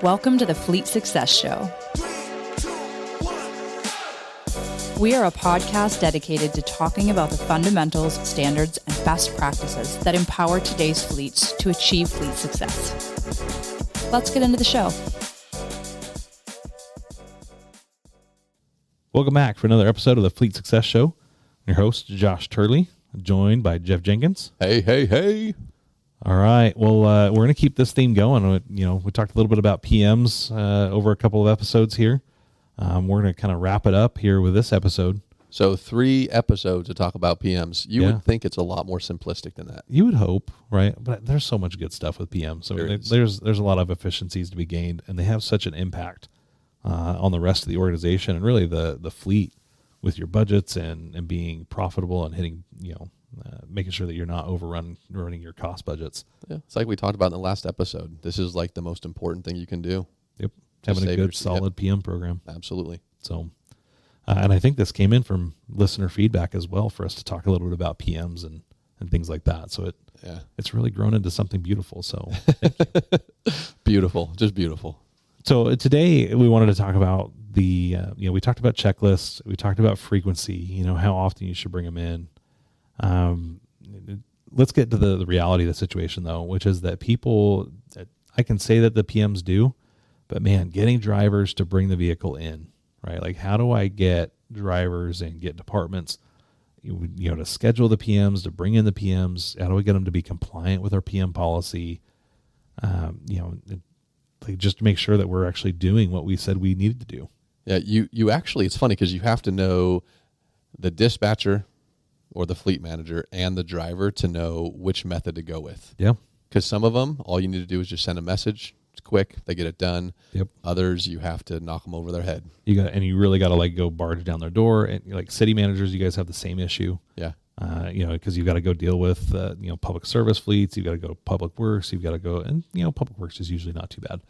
Welcome to the Fleet Success Show. We are a podcast dedicated to talking about the fundamentals, standards, and best practices that empower today's fleets to achieve fleet success. Let's get into the show. Welcome back for another episode of the Fleet Success Show. Your host, Josh Turley, joined by Jeff Jenkins. Hey. All right. Well, we're going to keep this theme going. We talked a little bit about PMs over a couple of episodes here. We're going to kind of wrap it up here with this episode. So 3 episodes to talk about PMs. You would think it's a lot more simplistic than that. You would hope, right? But there's so much good stuff with PMs. So there's a lot of efficiencies to be gained, and they have such an impact on the rest of the organization and really the fleet with your budgets and being profitable and hitting, making sure that you're not running your cost budgets. Yeah, it's like we talked about in the last episode. This is like the most important thing you can do. Yep, having a good, solid PM program. Absolutely. So, and I think this came in from listener feedback as well for us to talk a little bit about PMs and things like that. So it's really grown into something beautiful. So thank you. Beautiful, just beautiful. So today we wanted to talk about we talked about checklists, we talked about frequency, how often you should bring them in. Let's get to the reality of the situation though, which is that I can say that the PMs do, but man, getting drivers to bring the vehicle in, right? Like how do I get drivers and get departments, to schedule the PMs, to bring in the PMs? How do we get them to be compliant with our PM policy? Just to make sure that we're actually doing what we said we needed to do. Yeah, you actually, it's funny because you have to know the dispatcher or the fleet manager and the driver to know which method to go with. Yeah. Because some of them, all you need to do is just send a message. It's quick. They get it done. Yep. Others, you have to knock them over their head. You really got to go barge down their door. And like city managers, you guys have the same issue. Yeah. Because you've got to go deal with, public service fleets. You've got to go public works. You've got to go, and, public works is usually not too bad.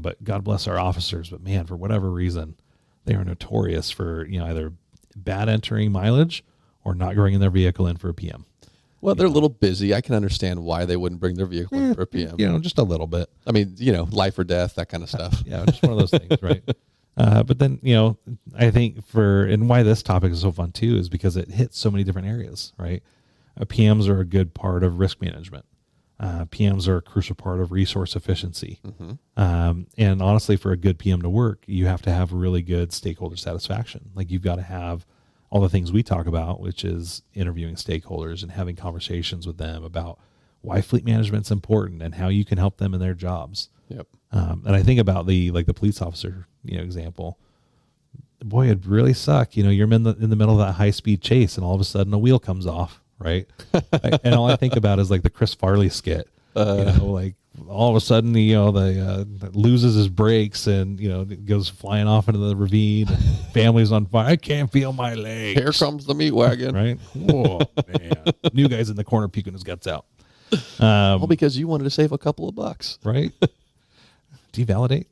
But God bless our officers. But man, for whatever reason, they are notorious for, either bad entering mileage or not going in their vehicle in for a PM. Well, they're a little busy. I can understand why they wouldn't bring their vehicle in for a PM. Just a little bit. I mean, life or death, that kind of stuff. Yeah, just one of those things, right? But then, I think and why this topic is so fun too is because it hits so many different areas, right? PMs are a good part of risk management. PMs are a crucial part of resource efficiency. Mm-hmm. And honestly, for a good PM to work, you have to have really good stakeholder satisfaction. Like you've got to have all the things we talk about, which is interviewing stakeholders and having conversations with them about why fleet management's important and how you can help them in their jobs. Yep. And I think about the police officer, example. Boy, it'd really suck. You're in the middle of that high speed chase, and all of a sudden a wheel comes off, right? And all I think about is like the Chris Farley skit. All of a sudden, loses his brakes and goes flying off into the ravine. And family's on fire. I can't feel my legs. Here comes the meat wagon. Right? Whoa, man! New guy's in the corner puking his guts out. All because you wanted to save a couple of bucks, right? Devalidate.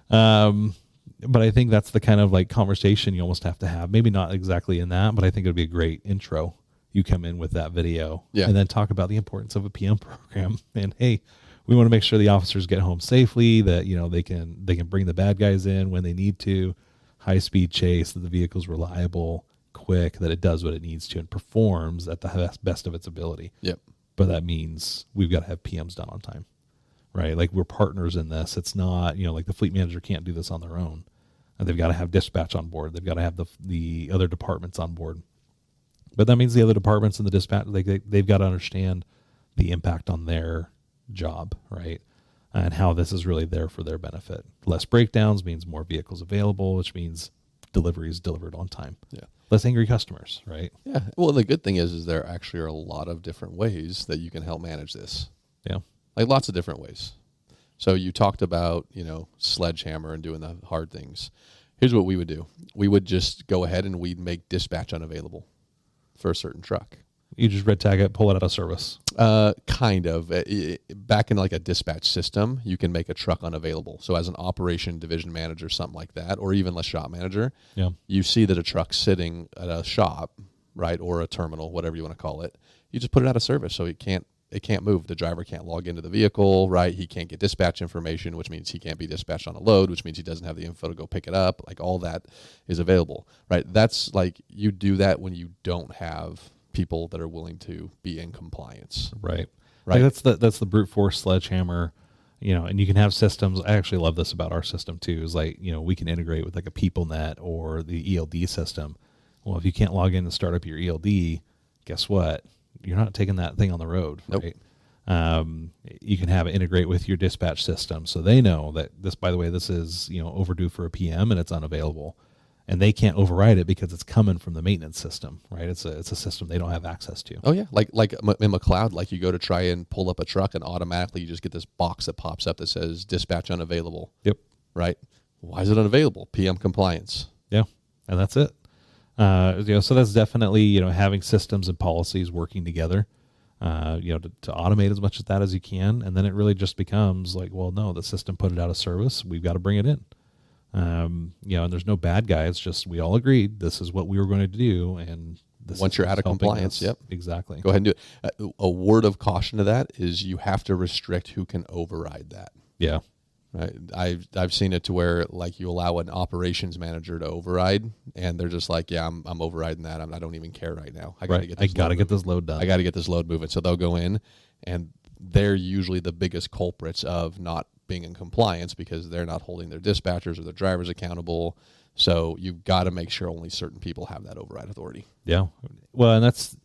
But I think that's the kind of conversation you almost have to have. Maybe not exactly in that, but I think it would be a great intro. You come in with that video and then talk about the importance of a PM program. And hey, we want to make sure the officers get home safely, that, they can bring the bad guys in when they need to, high speed chase, that the vehicle's reliable, quick, that it does what it needs to and performs at the best of its ability. Yep. But that means we've got to have PMs done on time. Right? Like we're partners in this. It's not, the fleet manager can't do this on their own. They've got to have dispatch on board. They've got to have the other departments on board. But that means the other departments and the dispatch, they've got to understand the impact on their job, right? And how this is really there for their benefit. Less breakdowns means more vehicles available, which means deliveries delivered on time. Yeah. Less angry customers, right? Yeah. Well, the good thing is there actually are a lot of different ways that you can help manage this. Yeah. Like lots of different ways. So you talked about, sledgehammer and doing the hard things. Here's what we would do. We would just go ahead and we'd make dispatch unavailable for a certain truck. You just red tag it, pull it out of service. Kind of. Back in like a dispatch system, you can make a truck unavailable. So as an operation division manager, something like that, or even a shop manager, you see that a truck's sitting at a shop, right, or a terminal, whatever you want to call it. You just put it out of service so it can't it can't move. The driver can't log into the vehicle, right? He can't get dispatch information, which means he can't be dispatched on a load, which means he doesn't have the info to go pick it up. Like all that is available, right? That's like you do that when you don't have people that are willing to be in compliance. Right. Right. Like that's the brute force sledgehammer, and you can have systems. I actually love this about our system too, is like, we can integrate with like a PeopleNet or the ELD system. Well, if you can't log in and start up your ELD, guess what? You're not taking that thing on the road, right? Nope. You can have it integrate with your dispatch system, so they know that this, by the way, this is overdue for a PM and it's unavailable, and they can't override it because it's coming from the maintenance system, right? It's a system they don't have access to. Oh yeah, like in McLeod, like you go to try and pull up a truck and automatically you just get this box that pops up that says dispatch unavailable. Yep. Right. Why is it unavailable? PM compliance. Yeah, and that's it. So that's definitely, having systems and policies working together, to automate as much of that as you can. And then it really just becomes like, well, no, the system put it out of service. We've got to bring it in. And there's no bad guy. It's just, we all agreed this is what we were going to do. And once you're out of compliance, yep. Exactly. Go ahead and do it. A word of caution to that is you have to restrict who can override that. Yeah. Right. I've seen it to where like you allow an operations manager to override, and they're just like, yeah, I'm overriding that. I don't even care right now. I got to get this load done. I got to get this load moving. So they'll go in, and they're usually the biggest culprits of not being in compliance because they're not holding their dispatchers or their drivers accountable. So you've got to make sure only certain people have that override authority. Yeah. Well, and that's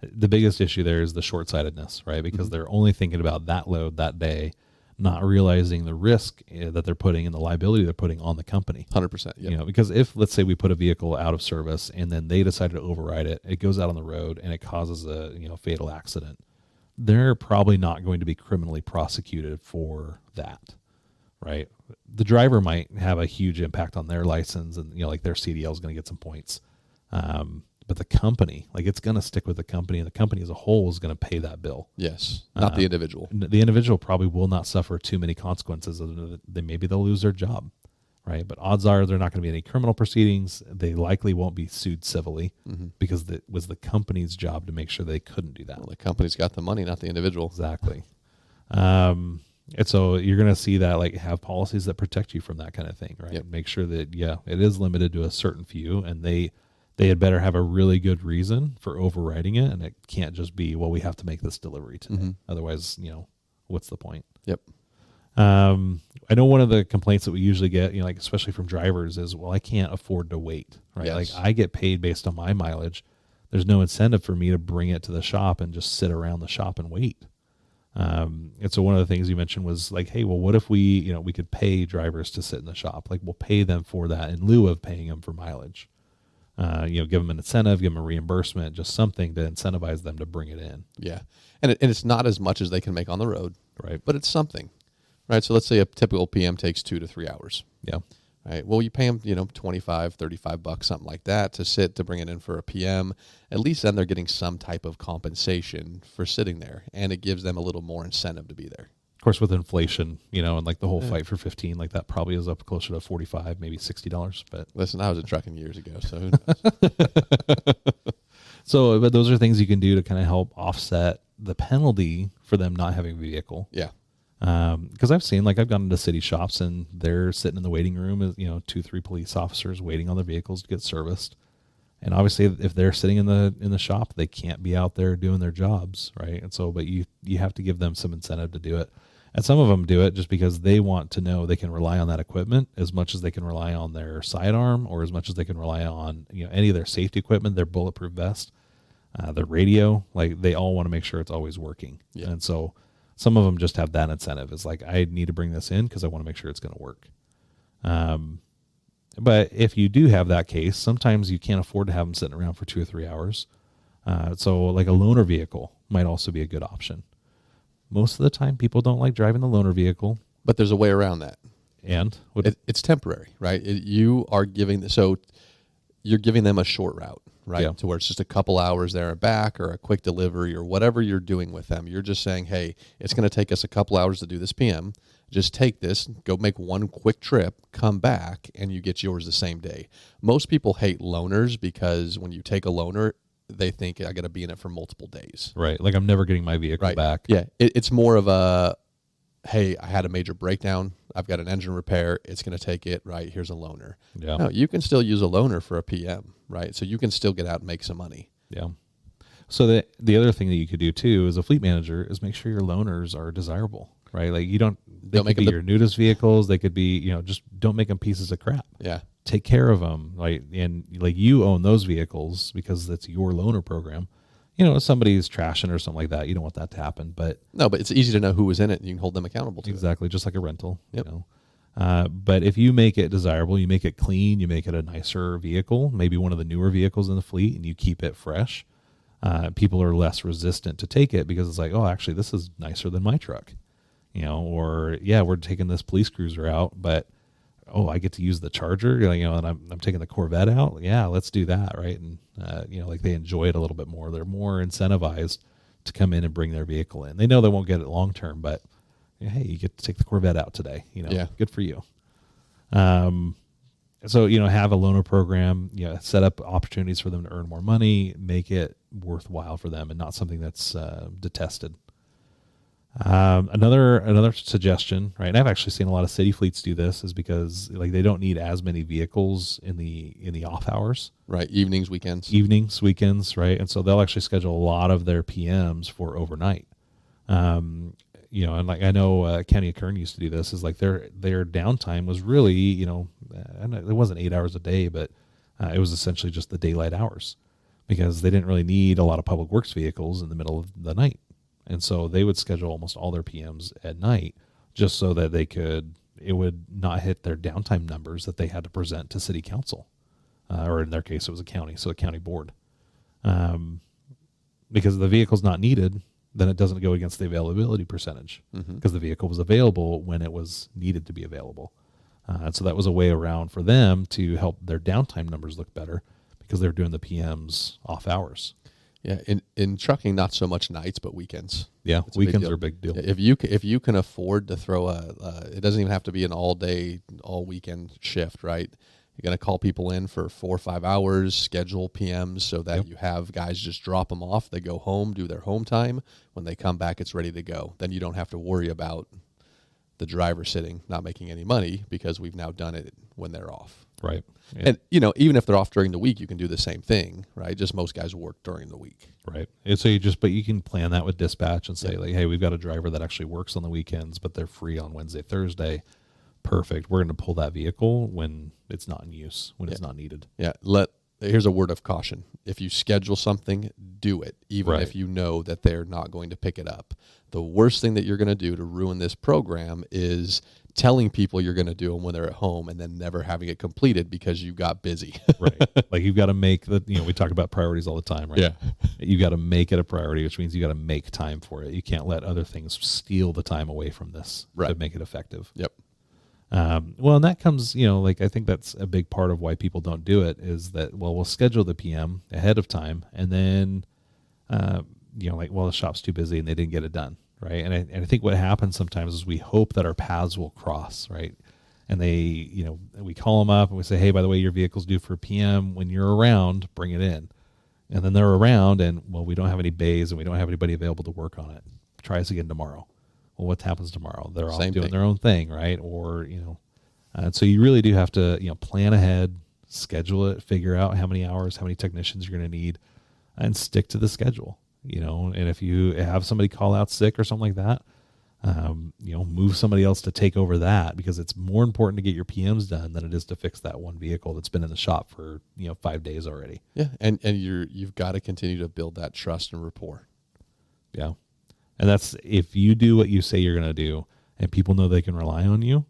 the biggest issue there is the short-sightedness, right? Because they're only thinking about that load that day, not realizing the risk that they're putting and the liability they're putting on the company. 100%. Yep. Because if, let's say, we put a vehicle out of service and then they decided to override it, it goes out on the road and it causes a fatal accident, they're probably not going to be criminally prosecuted for that, right? The driver might have a huge impact on their license, and like their CDL is going to get some points. But the company, like it's going to stick with the company, and the company as a whole is going to pay that bill. Yes, not the individual. The individual probably will not suffer too many consequences. Maybe they'll lose their job, right? But odds are there not going to be any criminal proceedings. They likely won't be sued civilly because it was the company's job to make sure they couldn't do that. Well, the company's got the money, not the individual. Exactly. And so you're going to see that like have policies that protect you from that kind of thing, right? Yep. Make sure that, it is limited to a certain few, and they had better have a really good reason for overriding it, and it can't just be, well, we have to make this delivery today. Otherwise, what's the point? Yep. I know one of the complaints that we usually get, like especially from drivers, is, well, I can't afford to wait, right? Yes. Like I get paid based on my mileage. There's no incentive for me to bring it to the shop and just sit around the shop and wait. And so one of the things you mentioned was like, hey, well, what if we could pay drivers to sit in the shop? Like we'll pay them for that in lieu of paying them for mileage. Give them an incentive, give them a reimbursement, just something to incentivize them to bring it in. Yeah. And it's not as much as they can make on the road. Right. But it's something. Right. So let's say a typical PM takes 2 to 3 hours. Yeah. Right. Well, you pay them, $25, $35, something like that to bring it in for a PM. At least then they're getting some type of compensation for sitting there, and it gives them a little more incentive to be there. Of course, with inflation, and like the whole fight for 15, like that probably is up closer to $45, maybe $60. But listen, I was in trucking years ago, so who knows? So, but those are things you can do to kind of help offset the penalty for them not having a vehicle. Yeah. Because I've seen, like, I've gone into city shops and they're sitting in the waiting room as 2-3 police officers waiting on their vehicles to get serviced. And obviously, if they're sitting in the shop, they can't be out there doing their jobs, right? And so, but you have to give them some incentive to do it. And some of them do it just because they want to know they can rely on that equipment as much as they can rely on their sidearm, or as much as they can rely on any of their safety equipment, their bulletproof vest, their radio. Like they all want to make sure it's always working. Yeah. And so some of them just have that incentive. It's like, I need to bring this in because I want to make sure it's going to work. But if you do have that case, sometimes you can't afford to have them sitting around for 2 or 3 hours. So like a loaner vehicle might also be a good option. Most of the time, people don't like driving the loaner vehicle. But there's a way around that. And it's temporary, right? You're giving them a short route, right? Yeah. To where it's just a couple hours there and back, or a quick delivery, or whatever you're doing with them. You're just saying, hey, it's going to take us a couple hours to do this PM. Just take this, go make one quick trip, come back, and you get yours the same day. Most people hate loaners because when you take a loaner, they think I got to be in it for multiple days. Right. Like I'm never getting my vehicle back. Yeah. It's more of a, hey, I had a major breakdown. I've got an engine repair. It's going to take it. Right. Here's a loaner. Yeah. No, you can still use a loaner for a PM. Right. So you can still get out and make some money. Yeah. So the other thing that you could do too as a fleet manager is make sure your loaners are desirable. Right. Like they could be your nudist vehicles. They could be, just don't make them pieces of crap. Yeah. Take care of them. And you own those vehicles because that's your loaner program. If somebody's trashing or something like that, you don't want that to happen. But it's easy to know who was in it and you can hold them accountable to exactly, just like a rental. Yep. But if you make it desirable, you make it clean, you make it a nicer vehicle, maybe one of the newer vehicles in the fleet, and you keep it fresh, people are less resistant to take it because it's like, oh, actually, this is nicer than my truck. Or yeah, we're taking this police cruiser out, but I get to use the Charger, and I'm taking the Corvette out. Yeah, let's do that, right? And they enjoy it a little bit more. They're more incentivized to come in and bring their vehicle in. They know they won't get it long term, but hey, you get to take the Corvette out today. Good for you. So have a loaner program. Set up opportunities for them to earn more money, make it worthwhile for them, and not something that's detested. Another suggestion, right? And I've actually seen a lot of city fleets do this, is because they don't need as many vehicles in the off hours, right? Evenings, weekends, right? And so they'll actually schedule a lot of their PMs for overnight. And I know County of Kern used to do this. Is their downtime was really and it wasn't 8 hours a day, but it was essentially just the daylight hours, because they didn't really need a lot of public works vehicles in the middle of the night. And so they would schedule almost all their PMs at night just so that it would not hit their downtime numbers that they had to present to city council. Or in their case, it was a county board. Because if the vehicle's not needed, then it doesn't go against the availability percentage, because the vehicle was available when it was needed to be available. And so that was a way around for them to help their downtime numbers look better, because they're doing the PMs off hours. Yeah, in trucking, not so much nights, but weekends. Yeah, weekends are a big deal. If you can afford to throw it doesn't even have to be an all day, all weekend shift, right? You're going to call people in for 4 or 5 hours, schedule PMs so that you have guys just drop them off. They go home, do their home time. When they come back, it's ready to go. Then you don't have to worry about the driver sitting, not making any money, because we've now done it when they're off. Right. Yeah. And, even if they're off during the week, you can do the same thing, right? Just most guys work during the week. Right. And so you can plan that with dispatch and say, hey, we've got a driver that actually works on the weekends, but they're free on Wednesday, Thursday. Perfect. We're going to pull that vehicle when it's not in use, when it's not needed. Yeah. Here's a word of caution. If you schedule something, do it, even if you know that they're not going to pick it up. The worst thing that you're going to do to ruin this program is telling people you're going to do them when they're at home and then never having it completed because you got busy. Right. Like you've got to make we talk about priorities all the time, right? Yeah. You got to make it a priority, which means you got to make time for it. You can't let other things steal the time away from this to make it effective. Yep. Well, and that comes, I think that's a big part of why people don't do it, is that, we'll schedule the PM ahead of time, and then, the shop's too busy and they didn't get it done. Right. And I think what happens sometimes is we hope that our paths will cross. Right. And we call them up and we say, hey, by the way, your vehicle's due for PM. When you're around, bring it in. And then they're around and, we don't have any bays and we don't have anybody available to work on it. Try us again tomorrow. Well, what happens tomorrow? They're all doing their own thing, right? Or, and so you really do have to, plan ahead, schedule it, figure out how many hours, how many technicians you're going to need, and stick to the schedule, And if you have somebody call out sick or something like that, move somebody else to take over that, because it's more important to get your PMs done than it is to fix that one vehicle that's been in the shop for, 5 days already. Yeah. And you've got to continue to build that trust and rapport. Yeah. And that's, if you do what you say you're going to do and people know they can rely on you,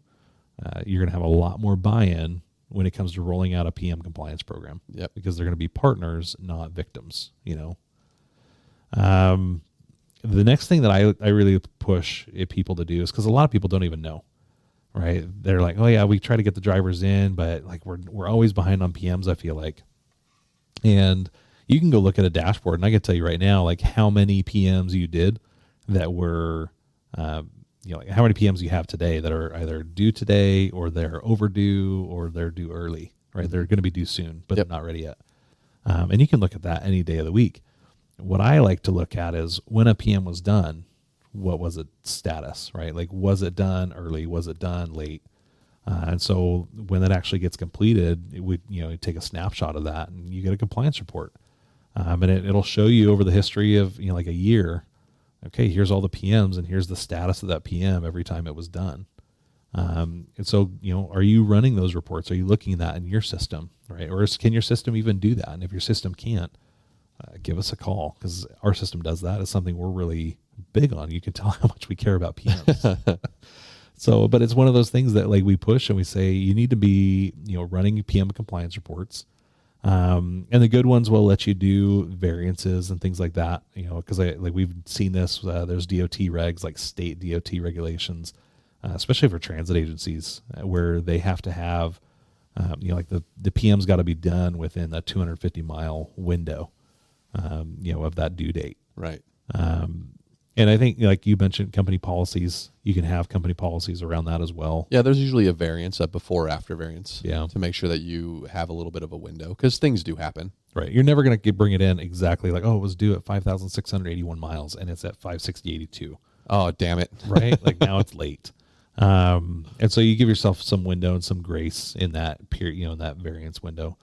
you're going to have a lot more buy-in when it comes to rolling out a PM compliance program. Yep. Because they're going to be partners, not victims, The next thing that I really push people to do is, because a lot of people don't even know, right? They're like, oh yeah, we try to get the drivers in, but we're always behind on PMs, I feel like. And you can go look at a dashboard and I can tell you right now, how many PMs you did that were, how many PMs you have today that are either due today or they're overdue or they're due early, right? They're going to be due soon, but they're not ready yet. And you can look at that any day of the week. What I like to look at is when a PM was done, what was its status, right? Like, was it done early? Was it done late? And so when that actually gets completed, it would, take a snapshot of that and you get a compliance report. And it'll show you over the history of, like a year, okay, here's all the PMs and here's the status of that PM every time it was done. And so, are you running those reports? Are you looking at that in your system, right? Or can your system even do that? And if your system can't, give us a call, because our system does that. It's something we're really big on. You can tell how much we care about PMs. So, but it's one of those things that like we push and we say, you need to be, running PM compliance reports. And the good ones will let you do variances and things like that, because we've seen this, there's DOT regs, like state DOT regulations, especially for transit agencies, where they have to have, like the PM's got to be done within a 250 mile window, of that due date. Right. And I think, like you mentioned, company policies, you can have company policies around that as well. Yeah, there's usually a variance, a before or after variance, Yeah. to make sure that you have a little bit of a window, because things do happen. Right. You're never going to bring it in exactly like, oh, it was due at 5,681 miles and it's at 560.82. Oh, damn it. Right. Like now it's late. And so you give yourself some window and some grace in that period, in that variance window.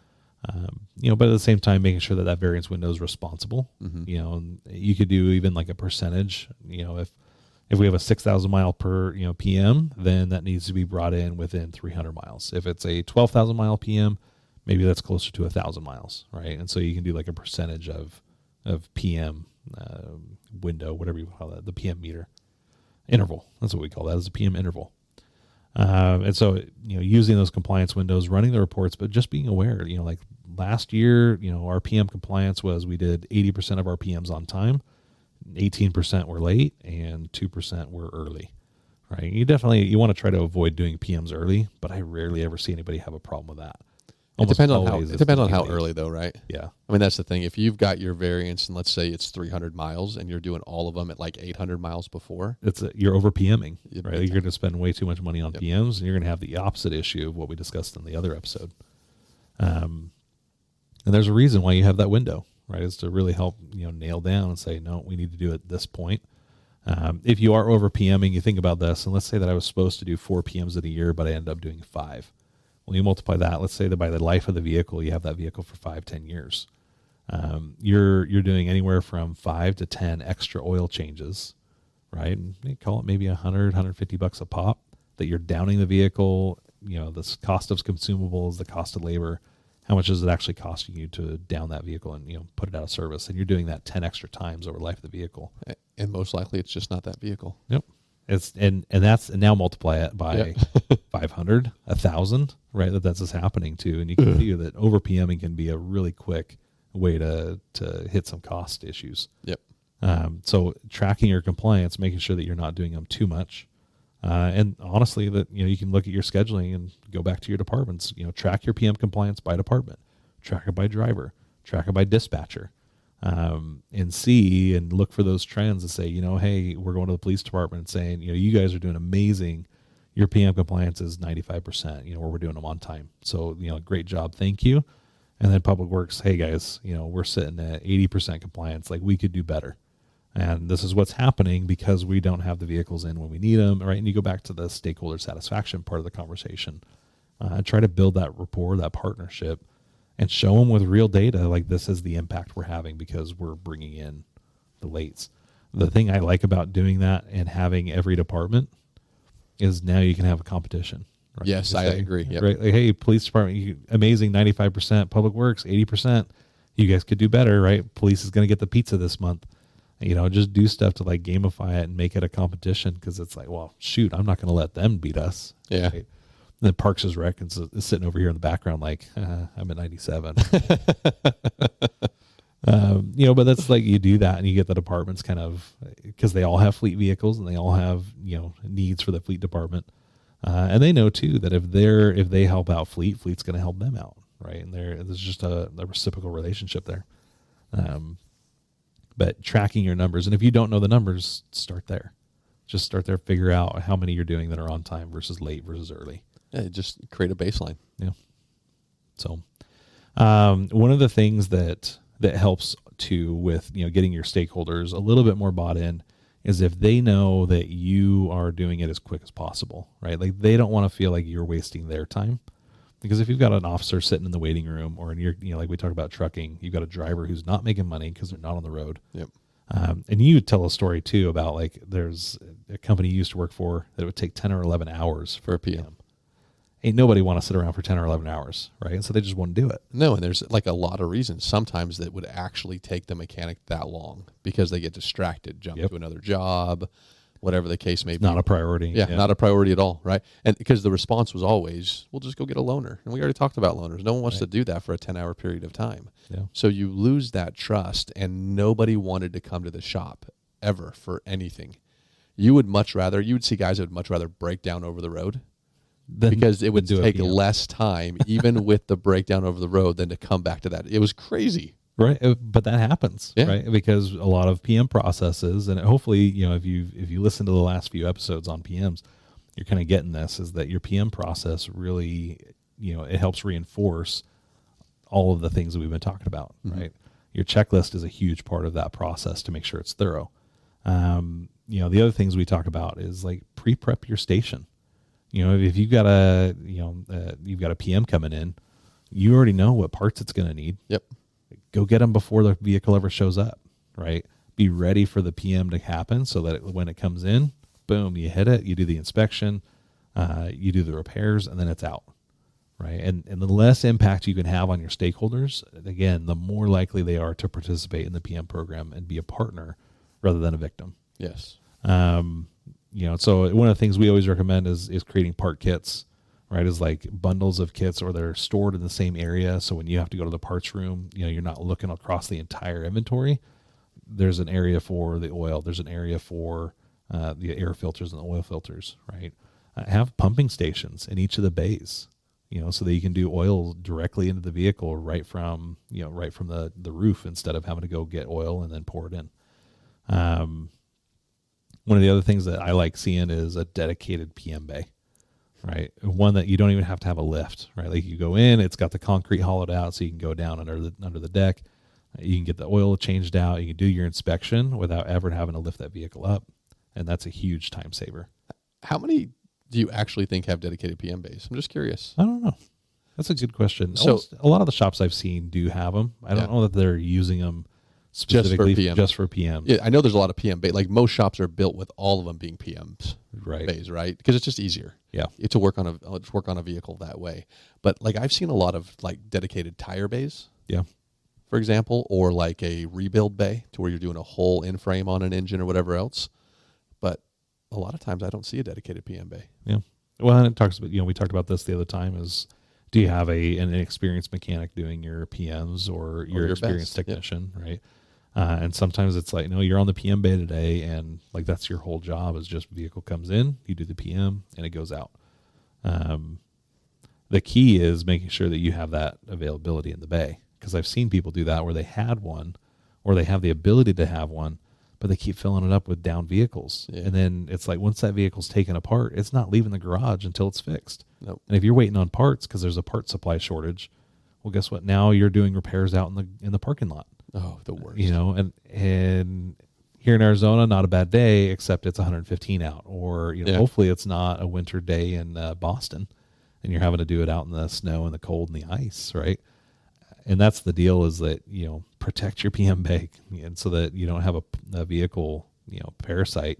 But at the same time, making sure that that variance window is responsible. Mm-hmm. And you could do even like a percentage. If we have a 6,000 mile per PM, then that needs to be brought in within 300 miles. If it's a 12,000 mile PM, maybe that's closer to 1,000 miles, right? And so you can do like a percentage of PM window, whatever you call that, the PM meter interval. That's what we call that, is a PM interval. And so, using those compliance windows, running the reports, but just being aware, like last year, our PM compliance was, we did 80% of our PMs on time, 18% were late, and 2% were early, right? You want to try to avoid doing PMs early, but I rarely ever see anybody have a problem with that. It depends on how early though, right? Yeah. I mean, that's the thing. If you've got your variance and let's say it's 300 miles and you're doing all of them at like 800 miles before, you're over PMing, Yep. right? You're going to spend way too much money on PMs, and you're going to have the opposite issue of what we discussed in the other episode. And there's a reason why you have that window, right? Is to really help, nail down and say, no, we need to do it at this point. If you are over PMing, you think about this, and let's say that I was supposed to do 4 PMs in a year, but I ended up doing 5. Well, you multiply that. Let's say that by the life of the vehicle, you have that vehicle for 5-10 years. You're doing anywhere from 5 to 10 extra oil changes, right? And you call it maybe $100-$150 a pop that you're downing the vehicle. The cost of consumables, the cost of labor. How much is it actually costing you to down that vehicle and put it out of service? And you're doing that 10 extra times over the life of the vehicle. and most likely it's just not that vehicle. Yep. And now multiply it by 500, 1,000, right? That's just happening too. And you can see that over PMing can be a really quick way to hit some cost issues. Yep. So tracking your compliance, making sure that you're not doing them too much. And honestly, that, you can look at your scheduling and go back to your departments, track your PM compliance by department, track it by driver, track it by dispatcher. And see and look for those trends and say, hey, we're going to the police department and saying, you guys are doing amazing. Your PM compliance is 95%, where we're doing them on time. So, great job. Thank you. And then Public Works, hey guys, we're sitting at 80% compliance. Like, we could do better. And this is what's happening because we don't have the vehicles in when we need them. Right. And you go back to the stakeholder satisfaction part of the conversation, try to build that rapport, that partnership, and show them with real data, like this is the impact we're having because we're bringing in the lates. The thing I like about doing that and having every department is now you can have a competition. Right? Yes, I agree. Yep. Right? Like, hey, police department, amazing, 95%. Public Works, 80%. You guys could do better, right? Police is going to get the pizza this month. Just do stuff to like gamify it and make it a competition, because it's like, well, shoot, I'm not going to let them beat us. Yeah. Right? And then Parks is Rec is sitting over here in the background like, I'm at 97. But that's like, you do that and you get the departments kind of, because they all have fleet vehicles and they all have, needs for the fleet department. And they know too that if they help out fleet's going to help them out. Right. And there's just a reciprocal relationship there. But tracking your numbers. And if you don't know the numbers, start there. Just start there, figure out how many you're doing that are on time versus late versus early. Yeah, just create a baseline. Yeah. So, One of the things that helps too with, getting your stakeholders a little bit more bought in is if they know that you are doing it as quick as possible, right? Like they don't want to feel like you're wasting their time. Because if you've got an officer sitting in the waiting room, or like we talk about trucking, you've got a driver who's not making money because they're not on the road. Yep. And you tell a story too about like there's a company you used to work for that it would take 10 or 11 hours For a PM. Ain't nobody want to sit around for 10 or 11 hours, right? So they just wouldn't do it. No, and there's like a lot of reasons. Sometimes that would actually take the mechanic that long because they get distracted, jump to another job, whatever the case may be. Not a priority. Yeah, not a priority at all, right? And because the response was always, we'll just go get a loaner. And we already talked about loaners. No one wants to do that for a 10-hour period of time. Yeah. So you lose that trust, and nobody wanted to come to the shop ever for anything. You would see guys that would much rather break down over the road because it would take less time, even with the breakdown over the road, than to come back to that. It was crazy. Right. But that happens, right? Because a lot of PM processes, and hopefully, if you listen to the last few episodes on PMs, you're kind of getting this, is that your PM process really, it helps reinforce all of the things that we've been talking about, right? Your checklist is a huge part of that process to make sure it's thorough. The other things we talk about is like pre-prep your station. If you've got you've got a PM coming in, you already know what parts it's going to need. Yep. Go get them before the vehicle ever shows up, right? Be ready for the PM to happen so that when it comes in, boom, you hit it, you do the inspection, you do the repairs, and then it's out, right? And the less impact you can have on your stakeholders, again, the more likely they are to participate in the PM program and be a partner rather than a victim. Yes. So one of the things we always recommend is creating part kits, right? Is like bundles of kits, or they're stored in the same area. So when you have to go to the parts room, you're not looking across the entire inventory. There's an area for the oil. There's an area for the air filters and the oil filters, right? Have pumping stations in each of the bays, so that you can do oil directly into the vehicle right from the roof, instead of having to go get oil and then pour it in. One of the other things that I like seeing is a dedicated PM bay, right? One that you don't even have to have a lift, right? Like you go in, it's got the concrete hollowed out so you can go down under the deck. You can get the oil changed out. You can do your inspection without ever having to lift that vehicle up. And that's a huge time saver. How many do you actually think have dedicated PM bays? I'm just curious. I don't know. That's a good question. So a lot of the shops I've seen do have them. I don't know that they're using them specifically just for PM. Yeah, I know there's a lot of PM bay. Like most shops are built with all of them being PMs right. bays, right? Because it's just easier. Yeah, to work on a vehicle that way. But like I've seen a lot of like dedicated tire bays. Yeah, for example, or like a rebuild bay to where you're doing a whole in-frame on an engine or whatever else. But a lot of times I don't see a dedicated PM bay. Yeah. Well, and it talks about, we talked about this the other time, is do you have an experienced mechanic doing your PMs or your experienced technician, right? And sometimes it's like, no, you're on the PM bay today, and like that's your whole job, is just vehicle comes in, you do the PM, and it goes out. The key is making sure that you have that availability in the bay, because I've seen people do that where they had one, or they have the ability to have one, but they keep filling it up with down vehicles. Yeah. And then it's like, once that vehicle's taken apart, it's not leaving the garage until it's fixed. Nope. And if you're waiting on parts because there's a part supply shortage, well, guess what? Now you're doing repairs out in the parking lot. Oh, the worst. And here in Arizona, not a bad day, except it's 115 out. Or hopefully it's not a winter day in Boston, and you're having to do it out in the snow and the cold and the ice, right? And that's the deal, is that, protect your PM bay, and so that you don't have a vehicle, parasite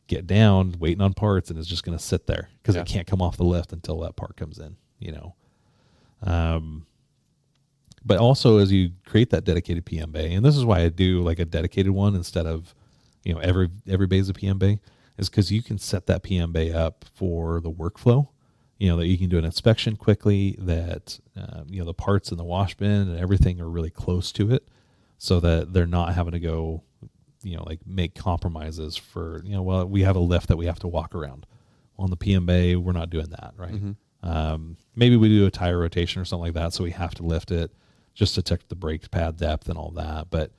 get down waiting on parts, and it's just going to sit there because it can't come off the lift until that part comes in, But also, as you create that dedicated PM bay, and this is why I do like a dedicated one instead of, every bay is a PM bay, is because you can set that PM bay up for the workflow. That you can do an inspection quickly, that, the parts in the wash bin and everything are really close to it, so that they're not having to go, like make compromises for, well, we have a lift that we have to walk around. Well, on the PM bay, we're not doing that, right? Mm-hmm. Maybe we do a tire rotation or something like that, so we have to lift it just to check the brake pad depth and all that. But,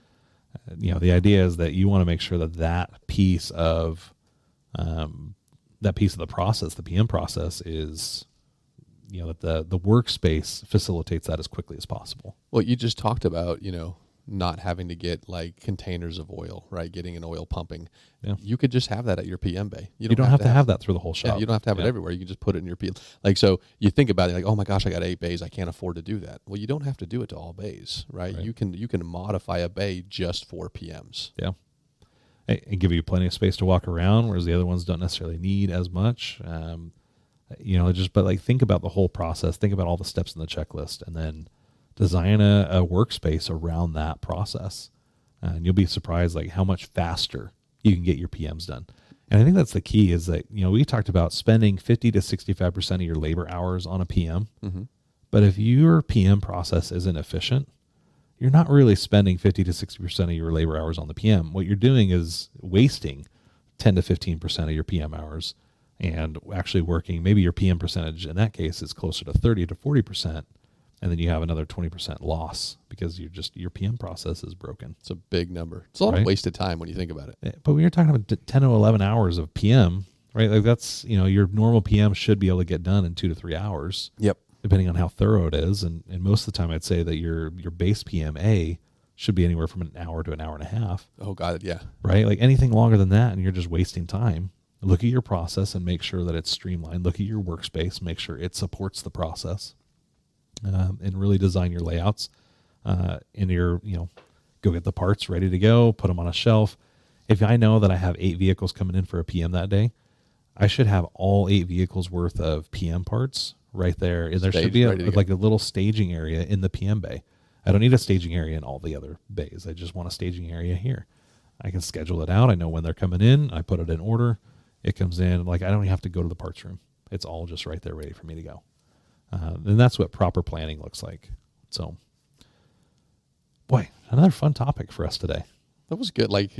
the idea is that you want to make sure that piece of the process, the PM process, is, that the workspace facilitates that as quickly as possible. Well, you just talked about, not having to get like containers of oil, right? Getting an oil pumping. Yeah. You could just have that at your PM bay. You don't have to have that through the whole shop. Yeah, you don't have to have it everywhere. You can just put it in your PM. Like, so you think about it like, oh my gosh, I got 8 bays. I can't afford to do that. Well, you don't have to do it to all bays, right? You can modify a bay just for PMs. Yeah. And give you plenty of space to walk around, whereas the other ones don't necessarily need as much. But like think about the whole process. Think about all the steps in the checklist, and then design a workspace around that process. And you'll be surprised like how much faster you can get your PMs done. And I think that's the key is that, we talked about spending 50 to 65% of your labor hours on a PM. Mm-hmm. But if your PM process isn't efficient, you're not really spending 50 to 60% of your labor hours on the PM. What you're doing is wasting 10 to 15% of your PM hours and actually working, maybe your PM percentage in that case is closer to 30 to 40%. And then you have another 20% loss because your PM process is broken. It's a big number. It's a lot of wasted time when you think about it. But when you're talking about 10 to 11 hours of PM, right? Like that's, your normal PM should be able to get done in 2 to 3 hours. Yep. Depending on how thorough it is. And most of the time I'd say that your base PMA should be anywhere from an hour to an hour and a half. Oh, got it. Yeah. Right? Like anything longer than that and you're just wasting time. Look at your process and make sure that it's streamlined. Look at your workspace, make sure it supports the process. And really design your layouts into your, go get the parts ready to go, put them on a shelf. If I know that I have 8 vehicles coming in for a PM that day, I should have all 8 vehicles worth of PM parts right there. And there should be a little staging area in the PM bay. I don't need a staging area in all the other bays. I just want a staging area here. I can schedule it out. I know when they're coming in. I put it in order. It comes in. Like I don't even have to go to the parts room. It's all just right there ready for me to go. And that's what proper planning looks like. So, boy, another fun topic for us today. That was good. Like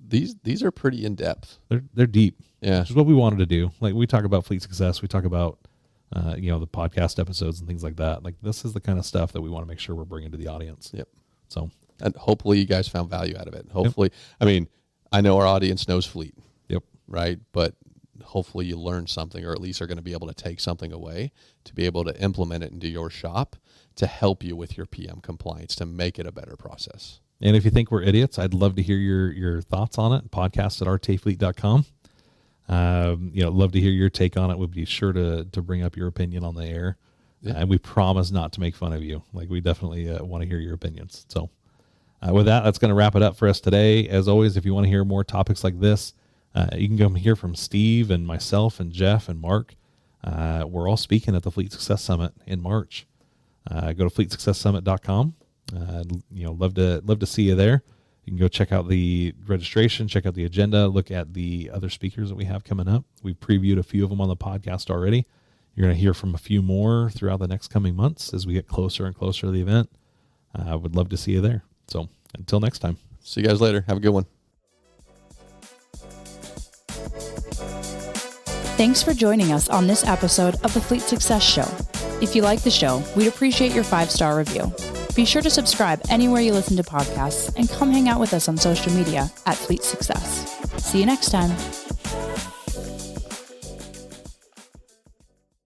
these are pretty in depth. They're deep. Yeah, which is what we wanted to do. Like we talk about fleet success. We talk about the podcast episodes and things like that. Like this is the kind of stuff that we want to make sure we're bringing to the audience. Yep. So, and hopefully you guys found value out of it. Hopefully, I mean, I know our audience knows fleet. Yep. Right, but hopefully you learn something, or at least are going to be able to take something away to be able to implement it into your shop to help you with your PM compliance, to make it a better process. And if you think we're idiots, I'd love to hear your thoughts on it. Podcast at rtafleet.com. Love to hear your take on it. We'll be sure to bring up your opinion on the air. Yeah. And we promise not to make fun of you. Like we definitely want to hear your opinions. So with that's going to wrap it up for us today. As always, if you want to hear more topics like this, you can come hear from Steve and myself and Jeff and Mark. We're all speaking at the Fleet Success Summit in March. Go to fleetsuccesssummit.com. Love to see you there. You can go check out the registration, check out the agenda, look at the other speakers that we have coming up. We previewed a few of them on the podcast already. You're going to hear from a few more throughout the next coming months as we get closer and closer to the event. I would love to see you there. So until next time. See you guys later. Have a good one. Thanks for joining us on this episode of the Fleet Success Show. If you like the show, we'd appreciate your 5-star review. Be sure to subscribe anywhere you listen to podcasts and come hang out with us on social media at Fleet Success. See you next time.